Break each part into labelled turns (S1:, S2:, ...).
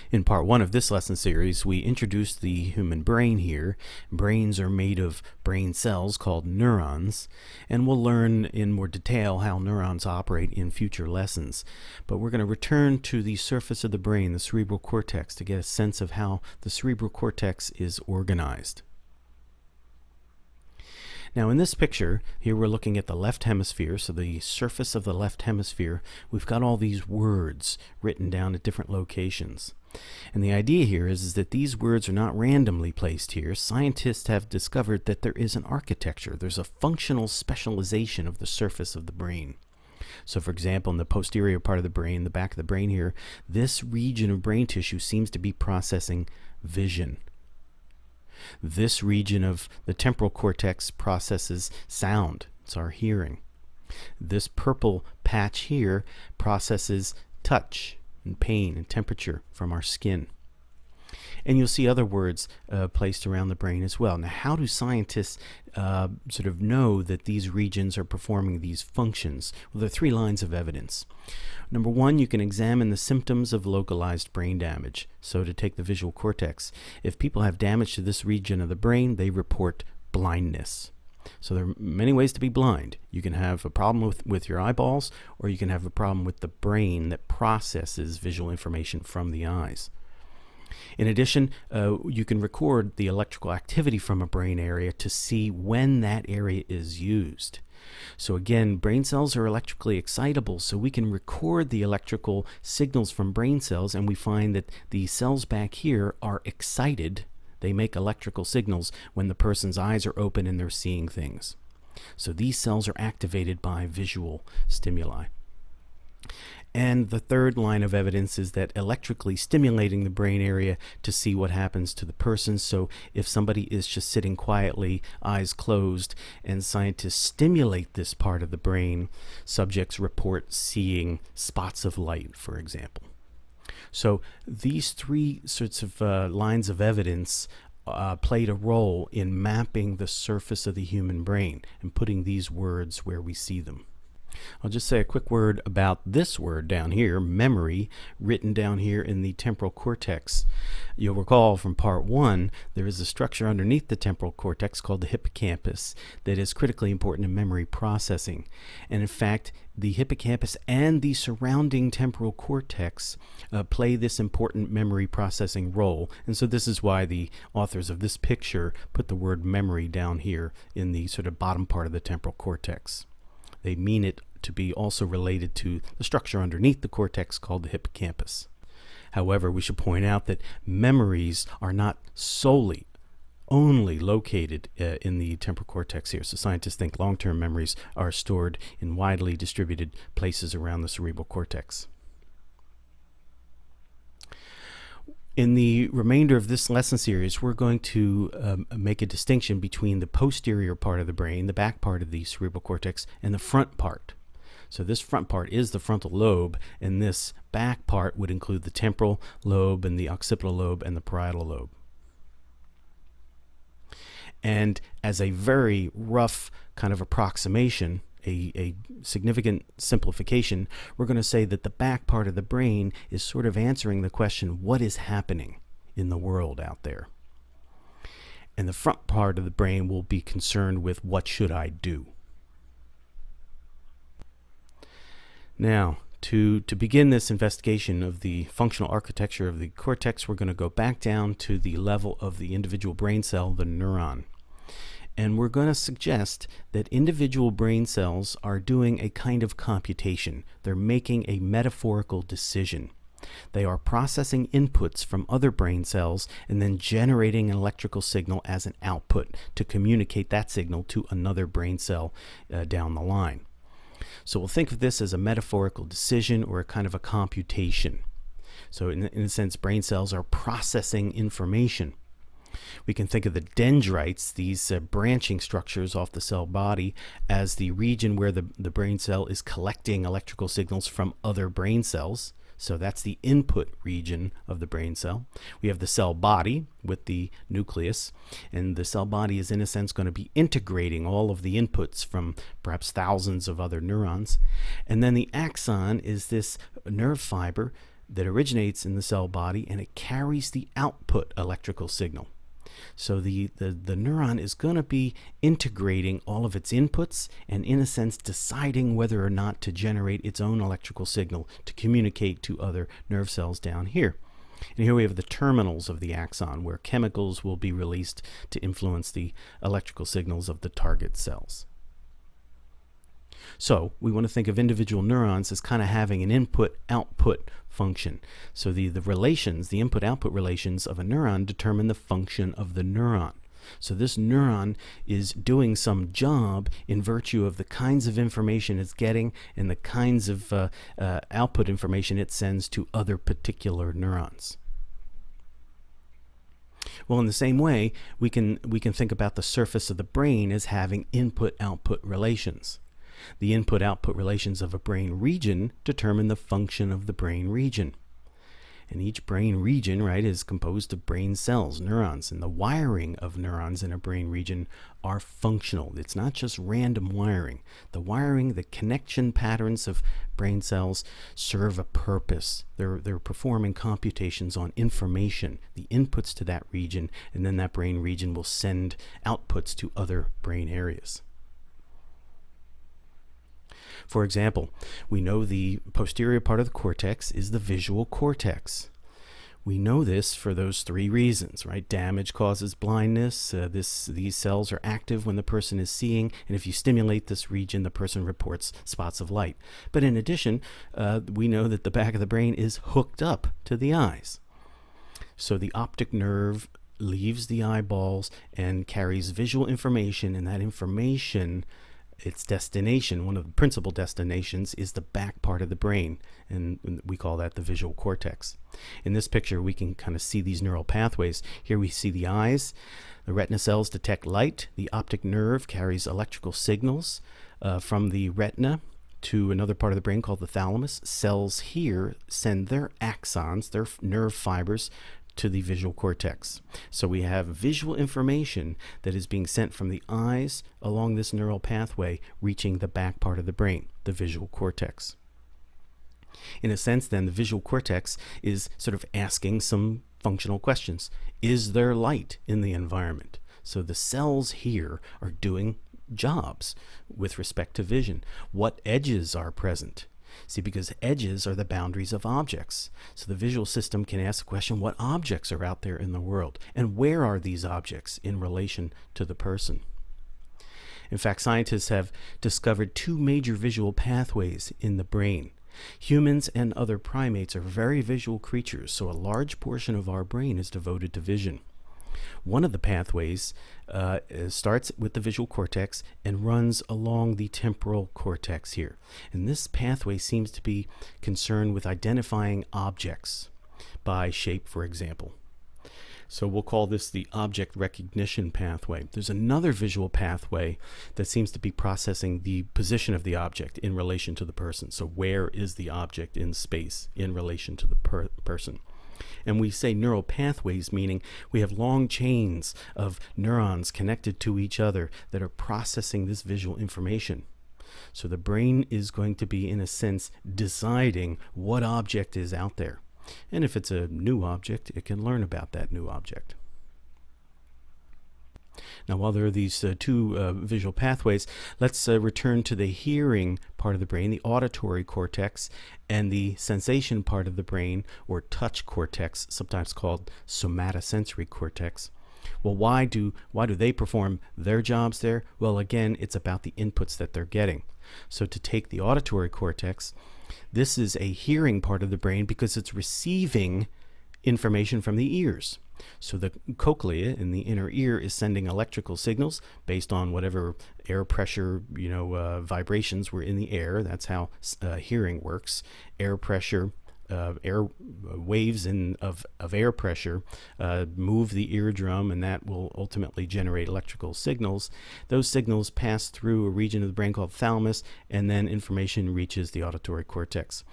S1: In part one of this lesson series, we introduced the human brain here. Brains are made of brain cells called neurons, and we'll learn in more detail how neurons operate in future lessons. But we're going to return to the surface of the brain, the cerebral cortex, to get a sense of how the cerebral cortex is organized. Now in this picture, here we're looking at the left hemisphere, so the surface of the left hemisphere. We've got all these words written down at different locations. And the idea here is that these words are not randomly placed here. Scientists have discovered that there is an architecture. There's a functional specialization of the surface of the brain. So for example, in the posterior part of the brain, the back of the brain here, this region of brain tissue seems to be processing vision. This region of the temporal cortex processes sound. It's our hearing. This purple patch here processes touch and pain and temperature from our skin. And you'll see other words placed around the brain as well. Now, how do scientists sort of know that these regions are performing these functions? Well, there are three lines of evidence. Number one, you can examine the symptoms of localized brain damage. So to take the visual cortex, if people have damage to this region of the brain, they report blindness. So there are many ways to be blind. You can have a problem with your eyeballs, or you can have a problem with the brain that processes visual information from the eyes. In addition, you can record the electrical activity from a brain area to see when that area is used. So again, brain cells are electrically excitable, so we can record the electrical signals from brain cells, and we find that the cells back here are excited. They make electrical signals when the person's eyes are open and they're seeing things. So these cells are activated by visual stimuli. And the third line of evidence is that electrically stimulating the brain area to see what happens to the person. So if somebody is just sitting quietly, eyes closed, and scientists stimulate this part of the brain, subjects report seeing spots of light, for example. So these three sorts of lines of evidence played a role in mapping the surface of the human brain and putting these words where we see them. I'll just say a quick word about this word down here, memory, written down here in the temporal cortex. You'll recall from part one, there is a structure underneath the temporal cortex called the hippocampus that is critically important in memory processing. And in fact, the hippocampus and the surrounding temporal cortex play this important memory processing role. And so this is why the authors of this picture put the word memory down here in the sort of bottom part of the temporal cortex. They mean it to be also related to the structure underneath the cortex called the hippocampus. However, we should point out that memories are not only located in the temporal cortex here. So scientists think long-term memories are stored in widely distributed places around the cerebral cortex. In the remainder of this lesson series, we're going to make a distinction between the posterior part of the brain, the back part of the cerebral cortex, and the front part. So this front part is the frontal lobe, and this back part would include the temporal lobe and the occipital lobe and the parietal lobe. And as a very rough kind of approximation, a significant simplification, we're going to say that the back part of the brain is sort of answering the question, what is happening in the world out there? And the front part of the brain will be concerned with, what should I do? Now, to begin this investigation of the functional architecture of the cortex, we're going to go back down to the level of the individual brain cell, the neuron. And we're going to suggest that individual brain cells are doing a kind of computation. They're making a metaphorical decision. They are processing inputs from other brain cells and then generating an electrical signal as an output to communicate that signal to another brain cell down the line. So we'll think of this as a metaphorical decision or a kind of a computation. So in a sense, brain cells are processing information. We can think of the dendrites, these branching structures off the cell body, as the region where the brain cell is collecting electrical signals from other brain cells. So that's the input region of the brain cell. We have the cell body with the nucleus, and the cell body is in a sense going to be integrating all of the inputs from perhaps thousands of other neurons. And then the axon is this nerve fiber that originates in the cell body, and it carries the output electrical signal. So the neuron is going to be integrating all of its inputs and, in a sense, deciding whether or not to generate its own electrical signal to communicate to other nerve cells down here. And here we have the terminals of the axon, where chemicals will be released to influence the electrical signals of the target cells. So we want to think of individual neurons as kind of having an input-output function. So the relations, the input-output relations of a neuron determine the function of the neuron. So this neuron is doing some job in virtue of the kinds of information it's getting and the kinds of output information it sends to other particular neurons. Well, in the same way, we can think about the surface of the brain as having input-output relations. The input-output relations of a brain region determine the function of the brain region. And each brain region, right, is composed of brain cells, neurons, and the wiring of neurons in a brain region are functional. It's not just random wiring. The wiring, the connection patterns of brain cells serve a purpose. They're performing computations on information, the inputs to that region, and then that brain region will send outputs to other brain areas. For example, we know the posterior part of the cortex is the visual cortex. We know this for those three reasons, right? Damage causes blindness. These cells are active when the person is seeing, and if you stimulate this region, the person reports spots of light. But in addition, we know that the back of the brain is hooked up to the eyes. So the optic nerve leaves the eyeballs and carries visual information, and that information, its destination, one of the principal destinations, is the back part of the brain, and we call that the visual cortex. In this picture, we can kind of see these neural pathways. Here we see the eyes. The retina cells detect light. The optic nerve carries electrical signals from the retina to another part of the brain called the thalamus. Cells here send their axons, their nerve fibers, to the visual cortex. So we have visual information that is being sent from the eyes along this neural pathway, reaching the back part of the brain, the visual cortex. In a sense, then, the visual cortex is sort of asking some functional questions. Is there light in the environment? So the cells here are doing jobs with respect to vision. What edges are present? See, because edges are the boundaries of objects. So the visual system can ask the question, what objects are out there in the world? And where are these objects in relation to the person? In fact, scientists have discovered two major visual pathways in the brain. Humans and other primates are very visual creatures, so a large portion of our brain is devoted to vision. One of the pathways starts with the visual cortex and runs along the temporal cortex here. And this pathway seems to be concerned with identifying objects by shape, for example. So we'll call this the object recognition pathway. There's another visual pathway that seems to be processing the position of the object in relation to the person. So where is the object in space in relation to the person? And we say neural pathways, meaning we have long chains of neurons connected to each other that are processing this visual information. So the brain is going to be, in a sense, deciding what object is out there. And if it's a new object, it can learn about that new object. Now, while there are these two visual pathways, let's return to the hearing part of the brain, the auditory cortex, and the sensation part of the brain, or touch cortex, sometimes called somatosensory cortex. Well, why do they perform their jobs there? Well, again, it's about the inputs that they're getting. So to take the auditory cortex, this is a hearing part of the brain because it's receiving information from the ears. So the cochlea in the inner ear is sending electrical signals based on whatever air pressure, vibrations were in the air. That's how hearing works. Air pressure, air waves of air pressure move the eardrum, and that will ultimately generate electrical signals. Those signals pass through a region of the brain called thalamus, and then information reaches the auditory cortex.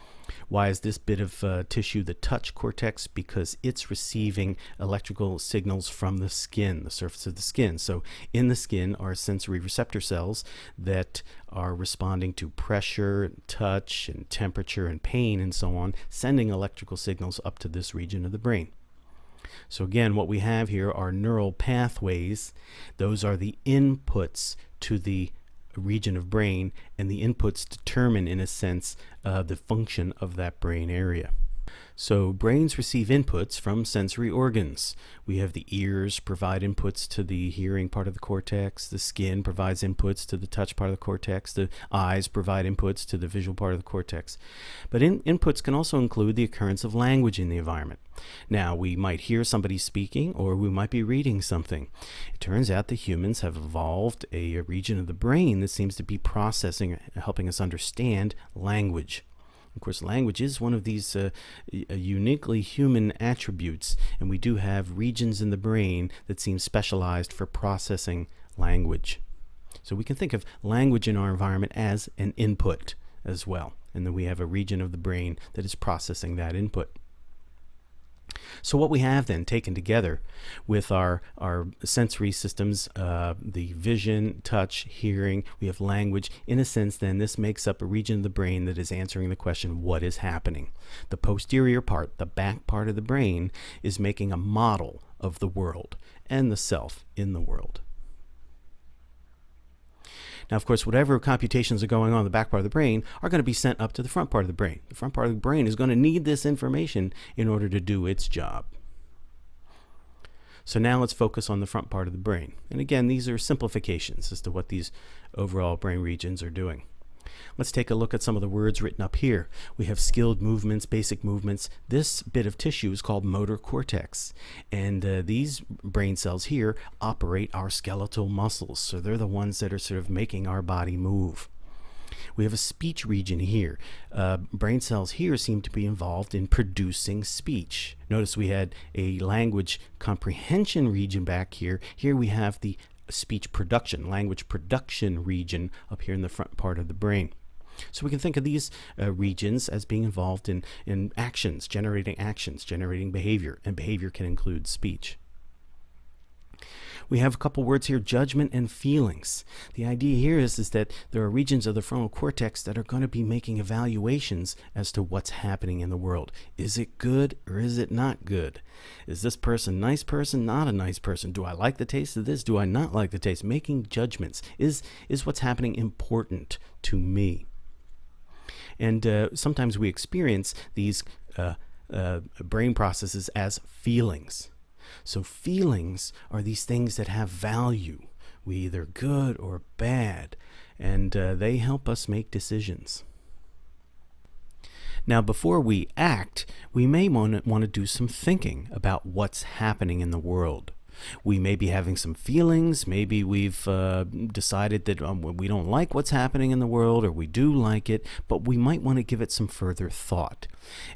S1: Why is this bit of tissue the touch cortex? Because it's receiving electrical signals from the skin, the surface of the skin. So in the skin are sensory receptor cells that are responding to pressure, touch, and temperature and pain and so on, sending electrical signals up to this region of the brain. So again, what we have here are neural pathways. Those are the inputs to the region of brain, and the inputs determine, in a sense, the function of that brain area. So brains receive inputs from sensory organs. We have the ears provide inputs to the hearing part of the cortex, the skin provides inputs to the touch part of the cortex, the eyes provide inputs to the visual part of the cortex. But inputs can also include the occurrence of language in the environment. Now, we might hear somebody speaking, or we might be reading something. It turns out that humans have evolved a region of the brain that seems to be processing, helping us understand language. Of course, language is one of these uniquely human attributes, and we do have regions in the brain that seem specialized for processing language. So we can think of language in our environment as an input as well, and then we have a region of the brain that is processing that input. So what we have then taken together with our sensory systems, the vision, touch, hearing, we have language. In a sense, then, this makes up a region of the brain that is answering the question, what is happening? The posterior part, the back part of the brain, is making a model of the world and the self in the world. Now, of course, whatever computations are going on in the back part of the brain are going to be sent up to the front part of the brain. The front part of the brain is going to need this information in order to do its job. So now let's focus on the front part of the brain. And again, these are simplifications as to what these overall brain regions are doing. Let's take a look at some of the words written up here. We have skilled movements, basic movements. This bit of tissue is called motor cortex. And these brain cells here operate our skeletal muscles. So they're the ones that are sort of making our body move. We have a speech region here. Brain cells here seem to be involved in producing speech. Notice we had a language comprehension region back here. Here we have the speech production, language production region up here in the front part of the brain. So we can think of these regions as being involved in actions, generating behavior, and behavior can include speech. We have a couple words here, judgment and feelings. The idea here is that there are regions of the frontal cortex that are going to be making evaluations as to what's happening in the world. Is it good or is it not good? Is this person a nice person, not a nice person? Do I like the taste of this? Do I not like the taste? Making judgments. Is what's happening important to me? And sometimes we experience these brain processes as feelings. So feelings are these things that have value, either good or bad, and they help us make decisions. Now, before we act, we may want to do some thinking about what's happening in the world. We may be having some feelings. Maybe we've decided that we don't like what's happening in the world, or we do like it, but we might want to give it some further thought.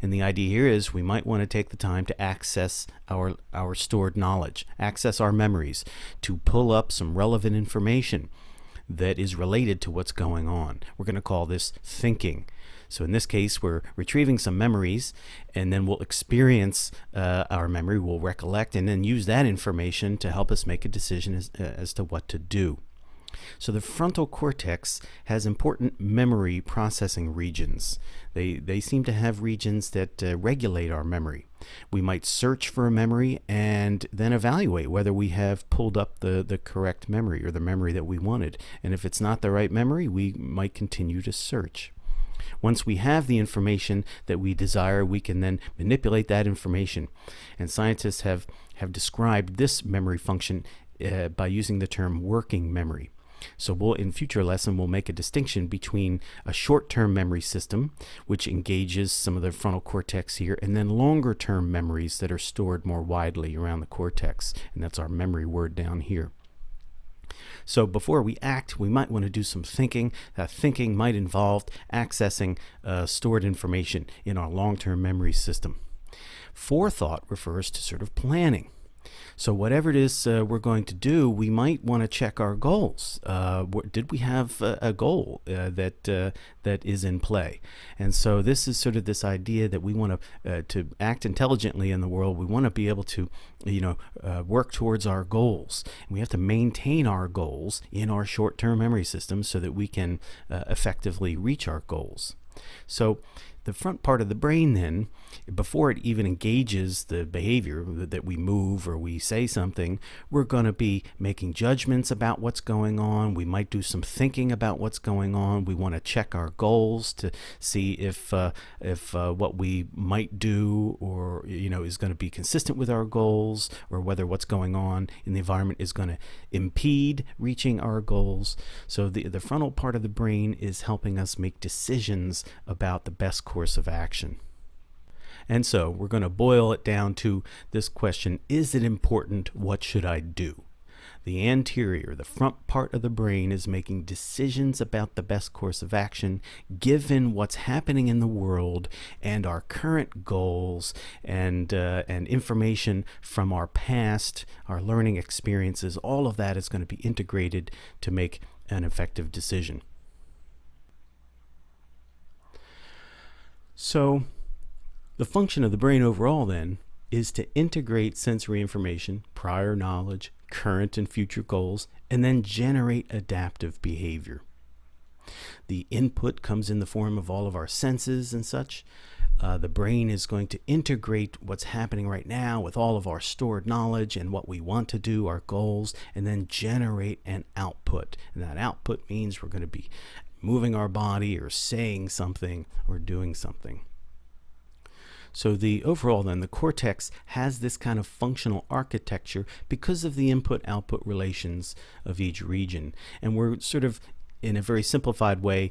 S1: And the idea here is we might want to take the time to access our stored knowledge, access our memories, to pull up some relevant information that is related to what's going on. We're going to call this thinking. So in this case, we're retrieving some memories, and then we'll experience our memory, we'll recollect, and then use that information to help us make a decision as to what to do. So the frontal cortex has important memory processing regions. They seem to have regions that regulate our memory. We might search for a memory and then evaluate whether we have pulled up the correct memory, or the memory that we wanted. And if it's not the right memory, we might continue to search. Once we have the information that we desire, we can then manipulate that information. And scientists have described this memory function by using the term working memory. So in future lesson, we'll make a distinction between a short-term memory system, which engages some of the frontal cortex here, and then longer-term memories that are stored more widely around the cortex. And that's our memory word down here. So before we act, we might want to do some thinking. That thinking might involve accessing stored information in our long-term memory system. Forethought refers to sort of planning. So whatever it is we're going to do, we might want to check our goals. Did we have a goal that is in play? And so this is sort of this idea that we want to act intelligently in the world. We want to be able to, work towards our goals. And we have to maintain our goals in our short-term memory system so that we can effectively reach our goals. So the front part of the brain then, before it even engages the behavior that we move or we say something, we're going to be making judgments about what's going on. We might do some thinking about what's going on. We want to check our goals to see if what we might do or is going to be consistent with our goals, or whether what's going on in the environment is going to impede reaching our goals. So the frontal part of the brain is helping us make decisions about the best course of action. And so we're going to boil it down to this question: is it important? What should I do? The anterior, the front part of the brain, is making decisions about the best course of action given what's happening in the world and our current goals and information from our past, our learning experiences. All of that is going to be integrated to make an effective decision. So the function of the brain overall then is to integrate sensory information, prior knowledge, current and future goals, and then generate adaptive behavior. The input comes in the form of all of our senses and such. The brain is going to integrate what's happening right now with all of our stored knowledge and what we want to do, our goals, and then generate an output. And that output means we're going to be moving our body or saying something or doing something. So the overall then, the cortex has this kind of functional architecture because of the input-output relations of each region. And we're sort of, in a very simplified way,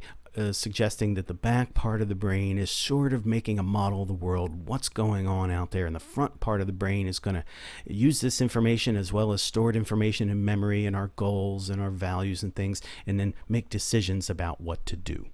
S1: suggesting that the back part of the brain is sort of making a model of the world, what's going on out there, and the front part of the brain is going to use this information as well as stored information in memory and our goals and our values and things, and then make decisions about what to do.